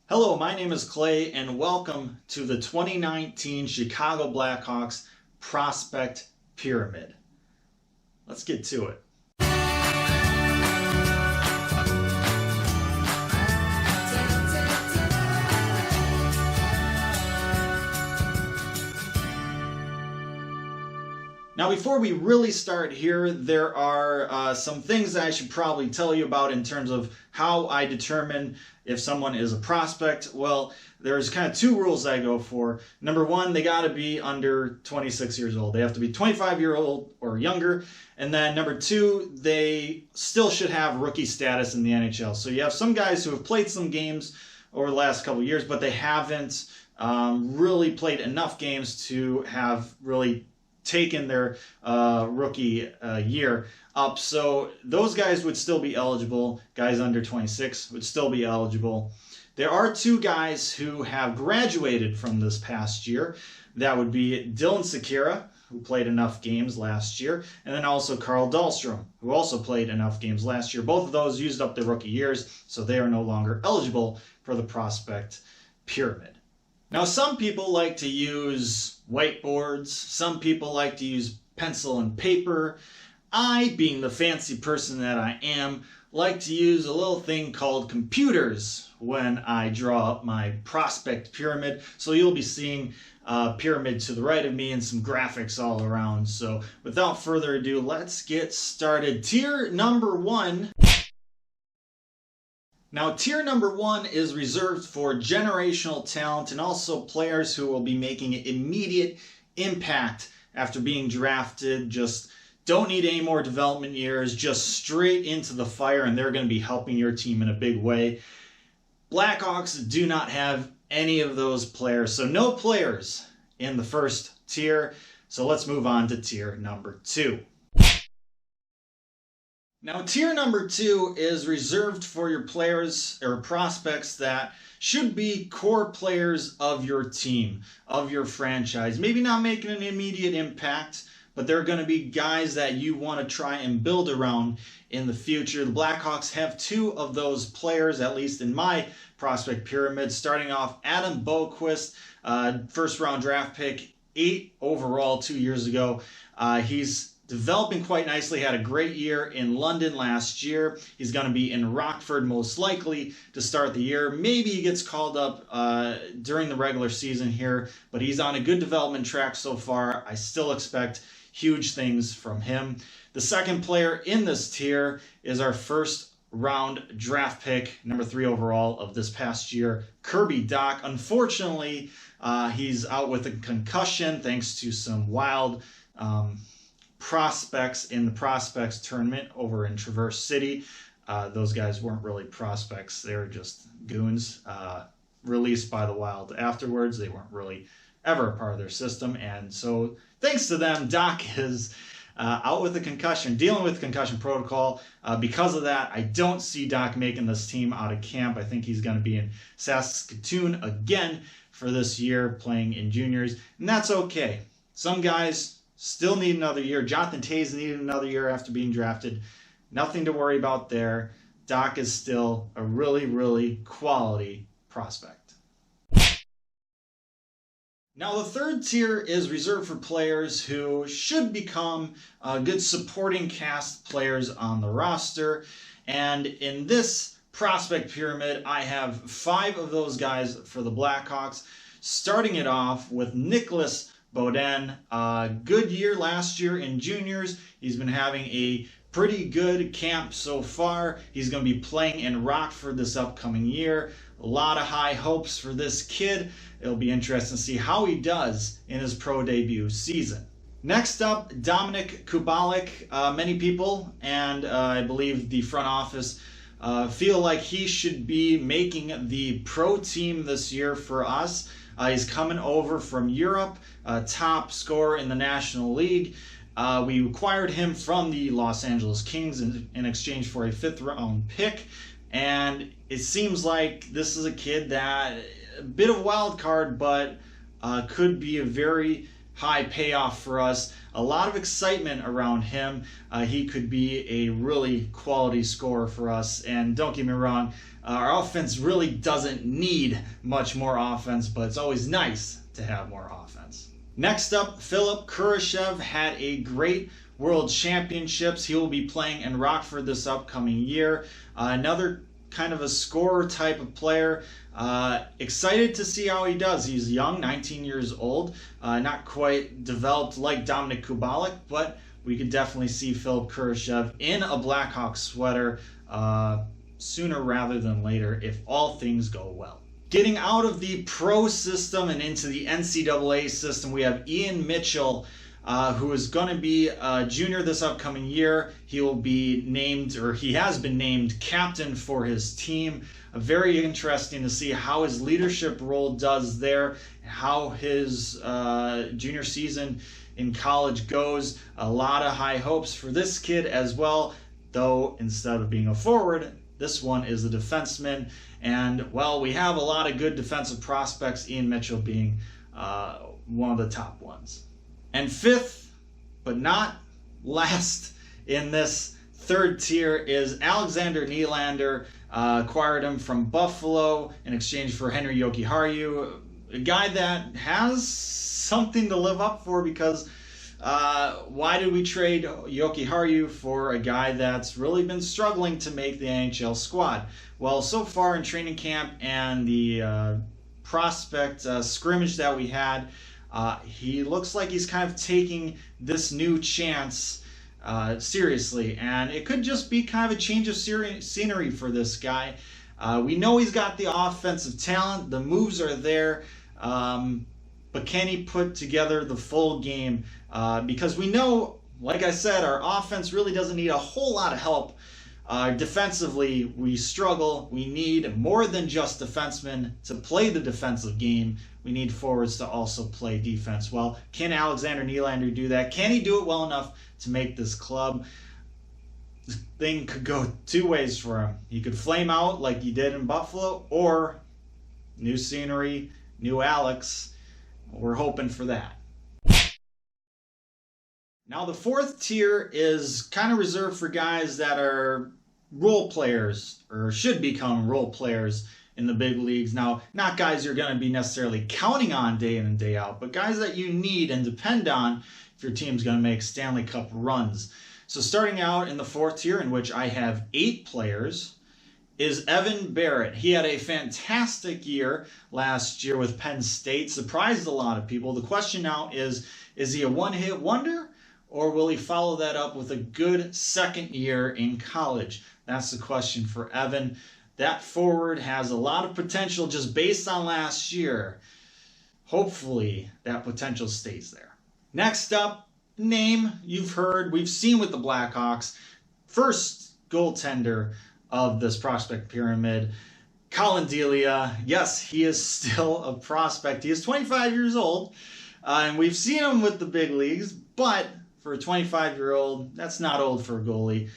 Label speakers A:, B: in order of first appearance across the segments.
A: Hello, my name is Clay, and welcome to the 2019 Chicago Blackhawks Prospect Pyramid. Let's get to it. Now, before we really start here, there are some things that I should probably tell you about in terms of how I determine if someone is a prospect. Well, there's kind of two rules I go for. Number one, they got to be under 26 years old. They have to be 25-year-old or younger. And then number two, they still should have rookie status in the NHL. So you have some guys who have played some games over the last couple of years, but they haven't really played enough games to have really taken their rookie year up. So those guys would still be eligible. Guys under 26 would still be eligible. There are two guys who have graduated from this past year. That would be Dylan Sekera, who played enough games last year, and then also Carl Dahlstrom, who also played enough games last year. Both of those used up their rookie years, so they are no longer eligible for the prospect pyramid. Now, some people like to use whiteboards. Some people like to use pencil and paper. I, being the fancy person that I am, like to use a little thing called computers when I draw up my prospect pyramid. So you'll be seeing a pyramid to the right of me and some graphics all around. So without further ado, let's get started. Tier number one. Now, tier number one is reserved for generational talent and also players who will be making immediate impact after being drafted. Just don't need any more development years, just straight into the fire, and they're going to be helping your team in a big way. Blackhawks do not have any of those players, so no players in the first tier. So let's move on to tier number two. Now, tier number two is reserved for your players or prospects that should be core players of your team, of your franchise. Maybe not making an immediate impact, but they're going to be guys that you want to try and build around in the future. The Blackhawks have two of those players, at least in my prospect pyramid. Starting off, Adam Boqvist, first-round draft pick, 8 overall 2 years ago. He's developing quite nicely, had a great year in London last year. He's going to be in Rockford most likely to start the year. Maybe he gets called up during the regular season here, but he's on a good development track so far. I still expect huge things from him. The second player in this tier is our first round draft pick, number 3 overall of this past year, Kirby Dach. Unfortunately, he's out with a concussion thanks to some wild prospects in the prospects tournament over in Traverse City. Those guys weren't really prospects. They were just goons released by the Wild afterwards. They weren't really ever a part of their system. And so thanks to them, Dach is out with a concussion, dealing with concussion protocol. Because of that, I don't see Dach making this team out of camp. I think he's going to be in Saskatoon again for this year, playing in juniors. And that's okay. Some guys still need another year. Jonathan Toews needed another year after being drafted. Nothing to worry about there. Dach is still a really, really quality prospect. Now, the third tier is reserved for players who should become good supporting cast players on the roster. And in this prospect pyramid, I have 5 of those guys for the Blackhawks. Starting it off with Nicholas Beaudin, good year last year in juniors. He's been having a pretty good camp so far. He's going to be playing in Rockford this upcoming year. A lot of high hopes for this kid. It'll be interesting to see how he does in his pro debut season. Next up, Dominik Kubalik. Many people, and I believe the front office, feel like he should be making the pro team this year for us. He's coming over from Europe, top scorer in the National League. We acquired him from the Los Angeles Kings in exchange for a 5th-round pick. And it seems like this is a kid that, a bit of a wild card, but could be a very high payoff for us. A lot of excitement around him. He could be a really quality scorer for us. And don't get me wrong, Our offense really doesn't need much more offense, but it's always nice to have more offense. Next up, Philipp Kurashev had a great World Championships. He will be playing in Rockford this upcoming year. Another kind of a scorer type of player. Excited to see how he does. He's young, 19 years old, not quite developed like Dominik Kubalik, but we could definitely see Philipp Kurashev in a Blackhawks sweater sooner rather than later if all things go well. Getting out of the pro system and into the NCAA system, we have Ian Mitchell, who is going to be a junior this upcoming year. He will be named, or he has been named, captain for his team. Very interesting to see how his leadership role does there, how his junior season in college goes. A lot of high hopes for this kid as well, though instead of being a forward, this one is a defenseman. And, well, we have a lot of good defensive prospects, Ian Mitchell being one of the top ones. And fifth, but not last in this third tier, is Alexander Nylander. Acquired him from Buffalo in exchange for Henri Jokiharju, a guy that has something to live up for, because why did we trade Jokiharju for a guy that's really been struggling to make the NHL squad? Well, so far in training camp and the prospect scrimmage that we had, he looks like he's kind of taking this new chance seriously, and it could just be kind of a change of scenery for this guy. We know he's got the offensive talent, the moves are there, but can he put together the full game? Because we know, like I said, our offense really doesn't need a whole lot of help. Defensively, we struggle. We need more than just defensemen to play the defensive game. We need forwards to also play defense. Well, can Alexander Nylander do that? Can he do it well enough to make this club? The thing could go two ways for him. He could flame out like he did in Buffalo, or new scenery, new Alex. We're hoping for that. Now, the fourth tier is kind of reserved for guys that are role players, or should become role players in the big leagues. Now, not guys you're going to be necessarily counting on day in and day out, but guys that you need and depend on if your team's going to make Stanley Cup runs. So starting out in the fourth tier, in which I have 8 players, is Evan Barrett. He had a fantastic year last year with Penn State, surprised a lot of people. The question now is he a one-hit wonder, or will he follow that up with a good second year in college? That's the question for Evan. That forward has a lot of potential just based on last year. Hopefully that potential stays there. Next up, name you've heard, we've seen with the Blackhawks. First goaltender of this prospect pyramid, Colin Delia. Yes, he is still a prospect. He is 25 years old, and we've seen him with the big leagues, but for a 25-year-old, that's not old for a goalie.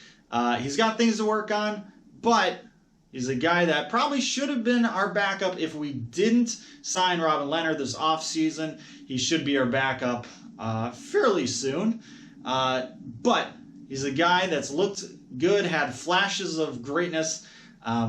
A: He's got things to work on, but he's a guy that probably should have been our backup if we didn't sign Robin Leonard this offseason. He should be our backup fairly soon. But he's a guy that's looked good, had flashes of greatness.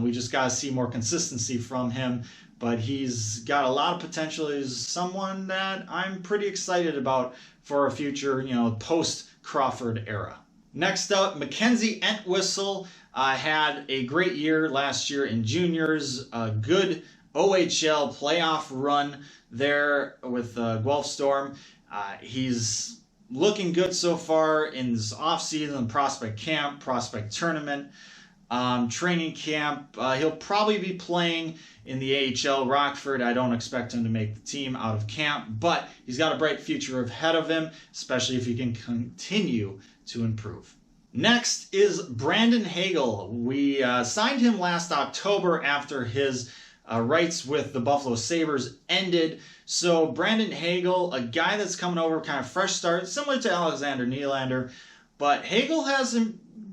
A: We just got to see more consistency from him. But he's got a lot of potential. He's someone that I'm pretty excited about for a future, post-Crawford era. Next up, Mackenzie Entwistle had a great year last year in juniors, a good OHL playoff run there with Guelph Storm. He's looking good so far in this offseason, prospect camp, prospect tournament, training camp. He'll probably be playing in the AHL Rockford. I don't expect him to make the team out of camp, but he's got a bright future ahead of him, especially if he can continue to improve. Next is Brandon Hagel. We signed him last October after his rights with the Buffalo Sabres ended. So Brandon Hagel, a guy that's coming over, kind of fresh start, similar to Alexander Nylander, but Hagel has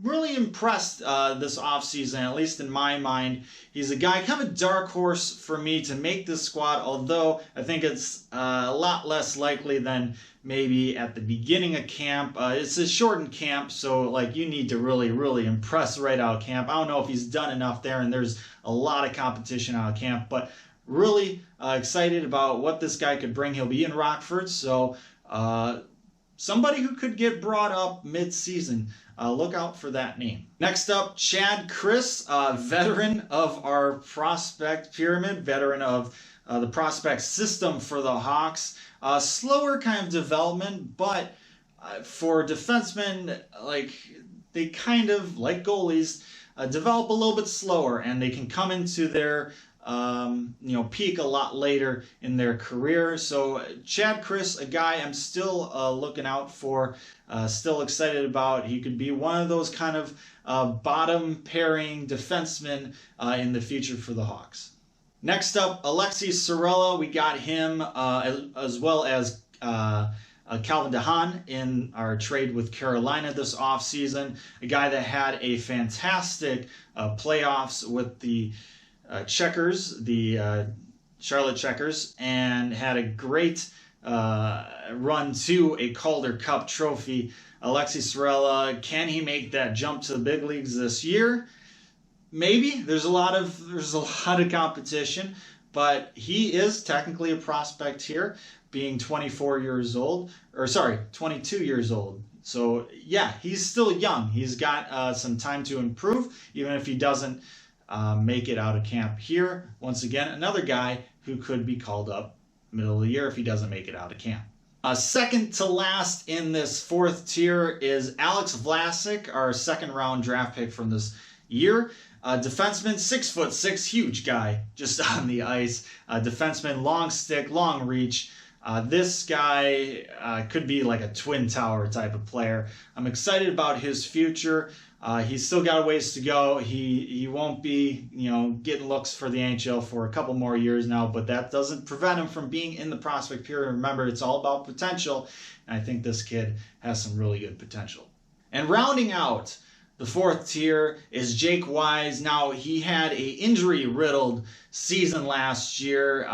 A: really impressed this offseason, at least in my mind. He's a guy, kind of a dark horse for me to make this squad, although I think it's a lot less likely than maybe at the beginning of camp. It's a shortened camp, so like you need to really, really impress right out of camp. I don't know if he's done enough there, and there's a lot of competition out of camp, but really excited about what this guy could bring. He'll be in Rockford, so somebody who could get brought up mid-season. Look out for that name. Next up, Chad Chris, veteran of our prospect pyramid, veteran of the prospect system for the Hawks. Slower kind of development, but for defensemen, like they kind of, like goalies, develop a little bit slower, and they can come into their peak a lot later in their career. So Chad Chris, a guy I'm still looking out for, still excited about. He could be one of those kind of bottom pairing defensemen in the future for the Hawks. Next up, Alexei Sorella. We got him as well as Calvin DeHaan in our trade with Carolina this offseason. A guy that had a fantastic playoffs with the Checkers, the Charlotte Checkers, and had a great run to a Calder Cup trophy. Alexei Sorella, can he make that jump to the big leagues this year? Maybe. There's a lot of competition, but he is technically a prospect here, being 22 years old. So yeah, he's still young. He's got some time to improve, even if he doesn't make it out of camp here. Once again, another guy who could be called up middle of the year if he doesn't make it out of camp. Second to last in this fourth tier is Alex Vlasic, our second round draft pick from this year. Defenseman, 6'6", huge guy just on the ice. Defenseman, long stick, long reach. This guy could be like a twin tower type of player. I'm excited about his future. He's still got a ways to go. He won't be, getting looks for the NHL for a couple more years now, but that doesn't prevent him from being in the prospect pyramid. Remember, it's all about potential, and I think this kid has some really good potential. And rounding out the fourth tier is Jake Wise. Now, he had a injury-riddled season last year.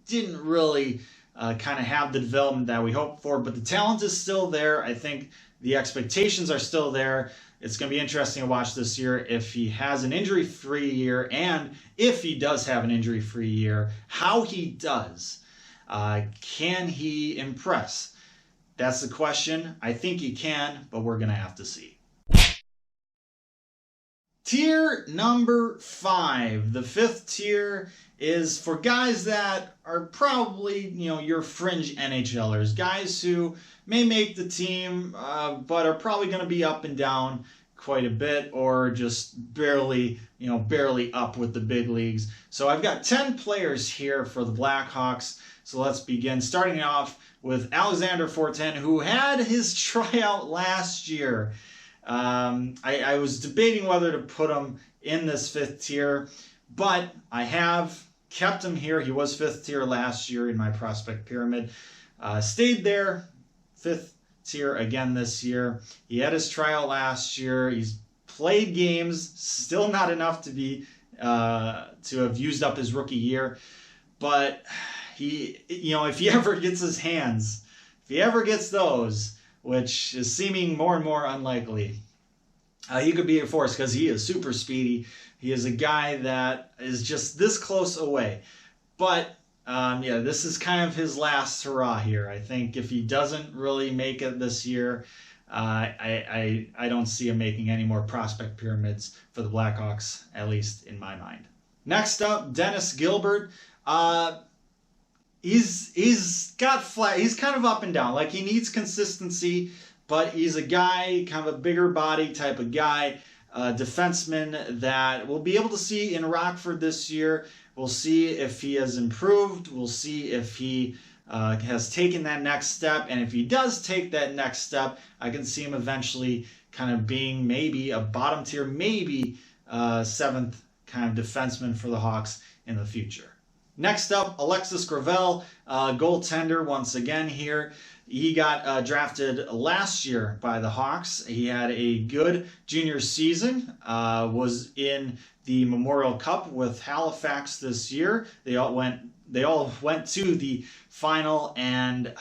A: Didn't really kind of have the development that we hoped for, but the talent is still there. I think the expectations are still there. It's going to be interesting to watch this year if he has an injury-free year, and if he does have an injury-free year, how he does. Can he impress? That's the question. I think he can, but we're going to have to see. Tier number 5. The fifth tier is for guys that are probably, your fringe NHLers. Guys who may make the team, but are probably going to be up and down quite a bit, or just barely up with the big leagues. So I've got 10 players here for the Blackhawks. So let's begin, starting off with Alexander Fortin, who had his tryout last year. I was debating whether to put him in this fifth tier, but I have kept him here. He was fifth tier last year in my prospect pyramid. Stayed there, fifth tier again this year. He had his tryout last year. He's played games, still not enough to be to have used up his rookie year, but he, if he ever gets his hands, if he ever gets those, which is seeming more and more unlikely, he could be a force because he is super speedy. He is a guy that is just this close away. But, this is kind of his last hurrah here. I think if he doesn't really make it this year, I don't see him making any more prospect pyramids for the Blackhawks, at least in my mind. Next up, Dennis Gilbert. He's got flat. He's kind of up and down. Like, he needs consistency, but he's a guy, kind of a bigger body type of guy, defenseman that we'll be able to see in Rockford this year. We'll see if he has improved. We'll see if he has taken that next step. And if he does take that next step, I can see him eventually kind of being maybe a bottom tier, maybe seventh kind of defenseman for the Hawks in the future. Next up, Alexis Gravel, goaltender once again here. He got drafted last year by the Hawks. He had a good junior season, was in the Memorial Cup with Halifax this year. They all went to the final and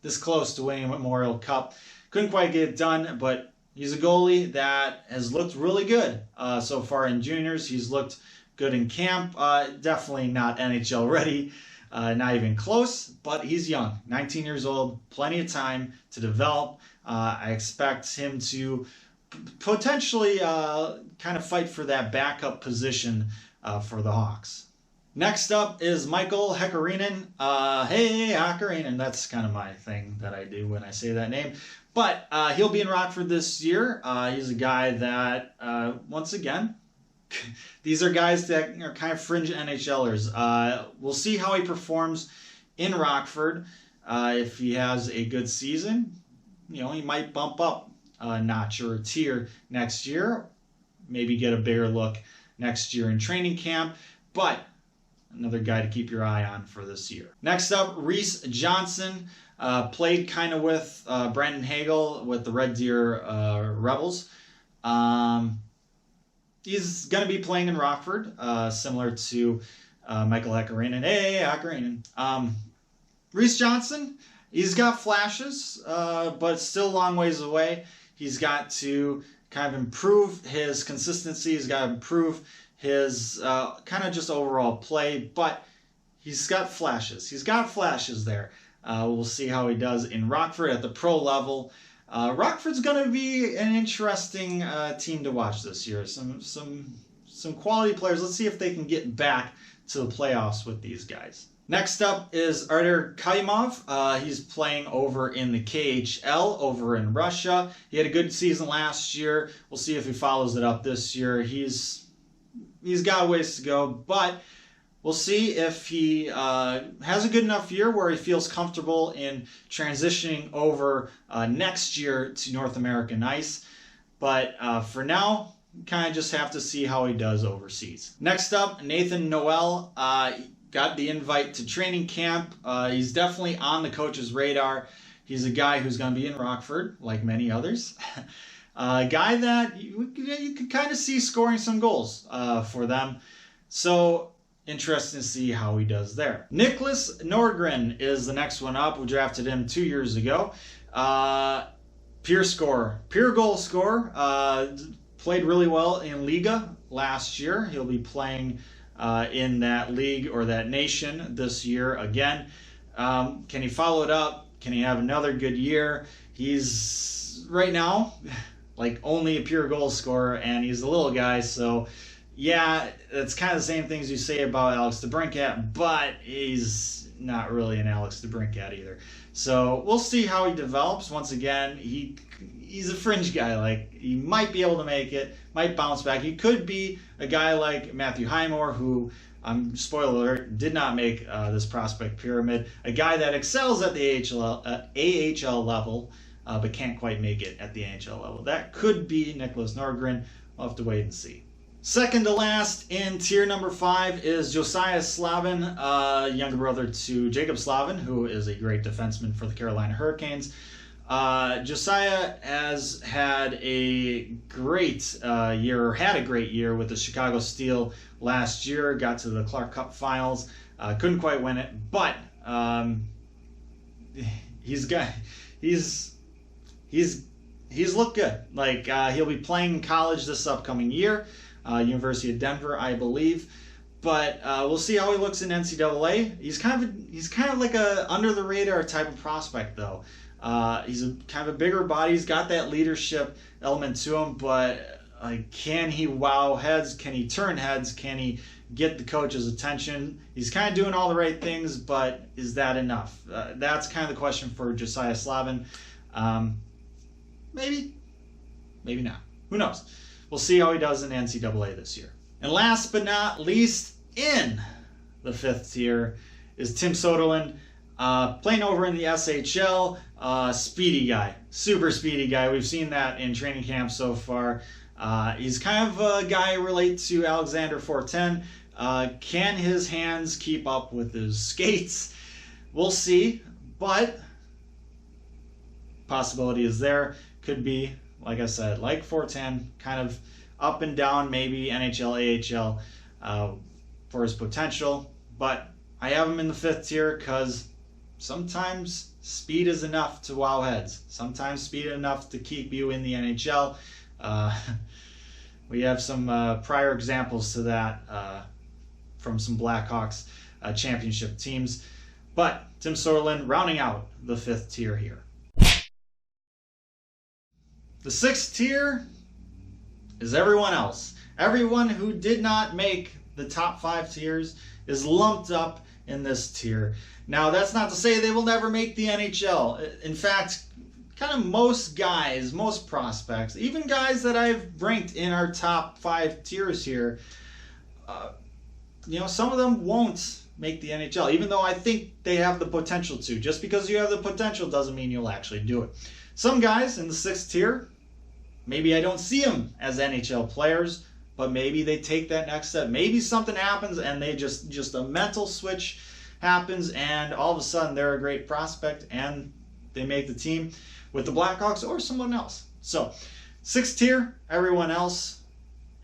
A: this close to winning a Memorial Cup. Couldn't quite get it done, but he's a goalie that has looked really good so far in juniors. He's looked good in camp. Definitely not NHL ready. Not even close, but he's young, 19 years old, plenty of time to develop. I expect him to potentially kind of fight for that backup position for the Hawks. Next up is Michael Hekarinen. Hey, Hekarinen, that's kind of my thing that I do when I say that name. But he'll be in Rockford this year. He's a guy that, once again, these are guys that are kind of fringe NHLers. We'll see how he performs in Rockford. If he has a good season, he might bump up a notch or a tier next year. Maybe get a bigger look next year in training camp. But another guy to keep your eye on for this year. Next up, Reese Johnson. Played kind of with Brandon Hagel with the Red Deer Rebels. He's going to be playing in Rockford, similar to Michael Hekarinen. Hey, Hekarinen. Reese Johnson, he's got flashes, but still a long ways away. He's got to kind of improve his consistency. He's got to improve his kind of just overall play, but he's got flashes. He's got flashes there. We'll see how he does in Rockford at the pro level. Rockford's going to be an interesting team to watch this year. Some quality players. Let's see if they can get back to the playoffs with these guys. Next up is Artur Kaimov. He's playing over in the KHL over in Russia. He had a good season last year. We'll see if he follows it up this year. He's got a ways to go, but we'll see if he has a good enough year where he feels comfortable in transitioning over next year to North American ice. But for now, kind of just have to see how he does overseas. Next up, Nathan Noel. Got the invite to training camp. He's definitely on the coach's radar. He's a guy who's going to be in Rockford, like many others. A guy that you could kind of see scoring some goals for them. So interesting to see how he does there. Nicholas Nordgren is the next one up. We drafted him 2 years ago. Pure goal scorer. Played really well in Liga last year. He'll be playing in that league or that nation this year again. Can he follow it up? Can he have another good year? He's right now like only a pure goal scorer, and he's a little guy, so yeah, it's kind of the same things you say about Alex DeBrincat, but he's not really an Alex DeBrincat either. So we'll see how he develops. Once again, he's a fringe guy. Like, he might be able to make it, might bounce back. He could be a guy like Matthew Highmore, who, spoiler alert, did not make this prospect pyramid. A guy that excels at the AHL level, but can't quite make it at the NHL level. That could be Nicholas Nordgren. We'll have to wait and see. Second to last in tier number 5 is Josiah Slavin, younger brother to Jacob Slavin, who is a great defenseman for the Carolina Hurricanes. Josiah has had a great year with the Chicago Steel last year. Got to the Clark Cup Finals, couldn't quite win it, but he's looked good. Like, he'll be playing in college this upcoming year. University of Denver, I believe, but we'll see how he looks in NCAA. He's kind of like a under the radar type of prospect, though. He's kind of a bigger body. He's got that leadership element to him, but can he wow heads? Can he turn heads? Can he get the coach's attention? He's kind of doing all the right things, but is that enough? That's kind of the question for Josiah Slavin. Maybe not. Who knows? We'll see how he does in NCAA this year. And last but not least, in the 5th tier is Tim Soderlund, playing over in the SHL. Speedy guy, super speedy guy. We've seen that in training camp so far. He's kind of a guy relate to Alexander Fortin. Can his hands keep up with his skates? We'll see, but possibility is there. Could be, like I said, like 410, kind of up and down, maybe NHL, AHL for his potential. But I have him in the 5th tier because sometimes speed is enough to wow heads. Sometimes speed is enough to keep you in the NHL. We have some prior examples to that from some Blackhawks championship teams. But Tim Soderlund rounding out the 5th tier here. The 6th tier is everyone else. Everyone who did not make the top 5 tiers is lumped up in this tier. Now, that's not to say they will never make the NHL. In fact, kind of most guys, most prospects, even guys that I've ranked in our top 5 tiers here, some of them won't make the NHL, even though I think they have the potential to. Just because you have the potential doesn't mean you'll actually do it. Some guys in the 6th tier, maybe I don't see them as NHL players, but maybe they take that next step. Maybe something happens and they just a mental switch happens and all of a sudden they're a great prospect and they make the team with the Blackhawks or someone else. So 6th tier, everyone else.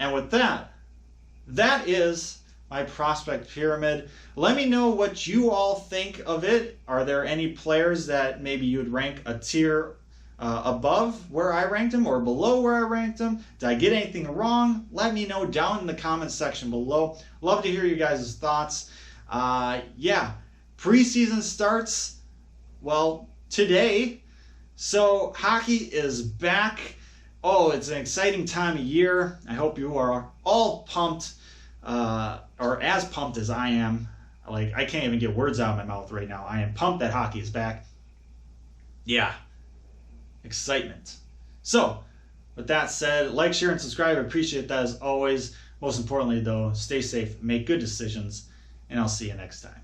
A: And with that, that is my prospect pyramid. Let me know what you all think of it. Are there any players that maybe you would rank a tier above where I ranked them or below where I ranked them? Did I get anything wrong? Let me know down in the comments section below. Love to hear you guys' thoughts. Yeah, preseason starts, well, today. So hockey is back. Oh, it's an exciting time of year. I hope you are all pumped, or as pumped as I am. Like, I can't even get words out of my mouth right now. I am pumped that hockey is back. Yeah. Excitement. So, with that said, like, share, and subscribe. I appreciate that as always. Most importantly, though, stay safe, make good decisions, and I'll see you next time.